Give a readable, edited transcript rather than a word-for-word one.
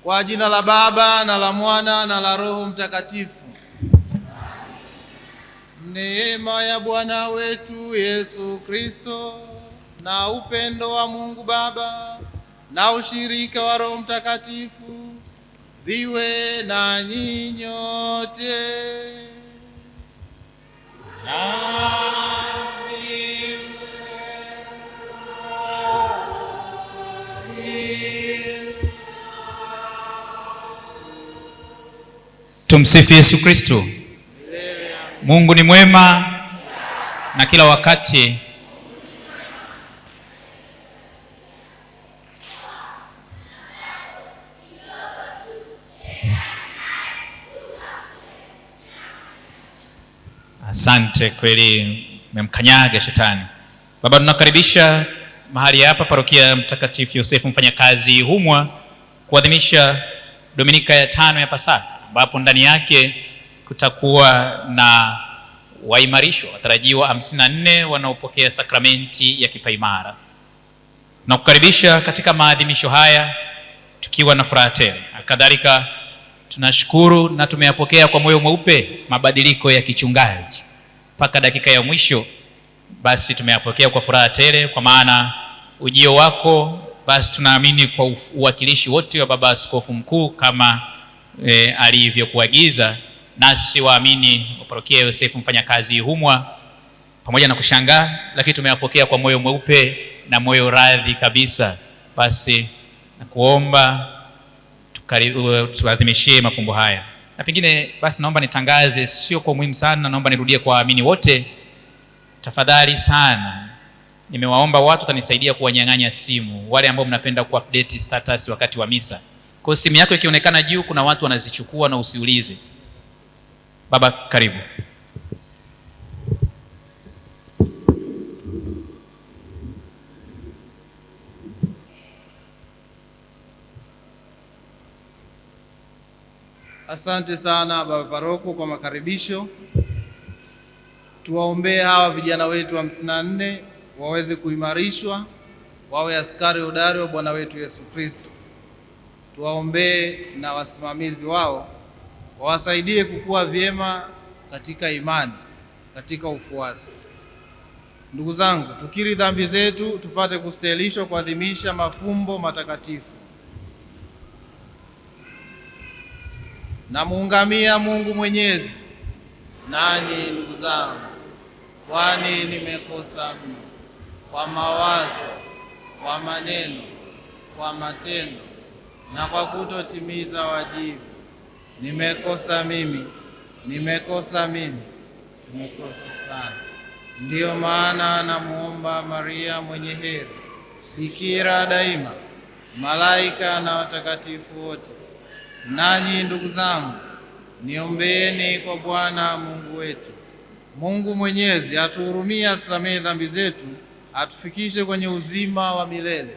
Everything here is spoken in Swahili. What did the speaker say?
Kwa jina la Baba na la Mwana na la Roho Mtakatifu. Neema ya Bwana wetu Yesu Kristo na upendo wa Mungu Baba na ushirika wa Roho Mtakatifu viwe na nyinyi nyote. Tumsifu Yesu Kristo. Mungu ni mwema na kila wakati. Asante, kweli memkanyaga shetani. Baba, tunakaribisha mahali hapa parokia Mtakatifu Yosefu Mfanyakazi Ihumwa kuadhimisha Dominika ya 5 ya Pasaka, ambapo ndani yake kutakuwa na waimarishwa watarajiwa 54 wanaopokea sakramenti ya kipaimara. Na kukaribisha katika maadhimisho haya tukiwa na furaha tele. Kadhalika tunashukuru na tumeyapokea kwa moyo mweupe mabadiliko ya kichungaji mpaka dakika ya mwisho. Basi tumeyapokea kwa furaha tele, kwa maana ujio wako basi tunaamini kwa uwakilishi wote wa Baba Askofu Mkuu kama alivyokuagiza, nasi waamini wa parokia Yosefu Mfanyakazi Ihumwa pamoja na kushangaa, lakini tumeyapokea kwa moyo mweupe na moyo radhi kabisa. Basi nakuomba tuadhimishie mafumbo haya. Na pengine basi naomba nitangaze, sio kwa muhimu sana, naomba nirudie kwa waamini wote, tafadhali sana, nimewaomba watu tanisaidia kuwanyang'anya simu wale ambao mnapenda kuupdate status wakati wa misa. Kwa simu yako ikionekana juu kuna watu wanazichukua na usiulize. Baba, karibu. Asante sana Baba Paroko kwa makaribisho. Tuwaombee hawa vijana wetu 54 waweze kuimarishwa, wawe askari hodari wa Bwana wetu Yesu Kristo. Tuwaombee na wasimamizi wao wawasaidie kukua vyema katika imani, katika ufuasi. Ndugu zangu, tukiri dhambi zetu tupate kustahilishwa kuadhimisha mafumbo matakatifu. Na muungamia Mungu Mwenyezi, nanyi ndugu zangu, kwani nimekosa mno kwa mawazo, kwa maneno, kwa matendo na kwa kutotimiza wajibu. Nimekosa mimi, nimekosa sana. Ndiyo maana namuomba Maria mwenye heri, bikira daima, malaika na watakatifu wote, nanyi ndugu zangu, niombeeni kwa Bwana Mungu wetu. Mungu Mwenyezi atuhurumie, atusamehe dhambi zetu, atufikishe kwenye uzima wa milele.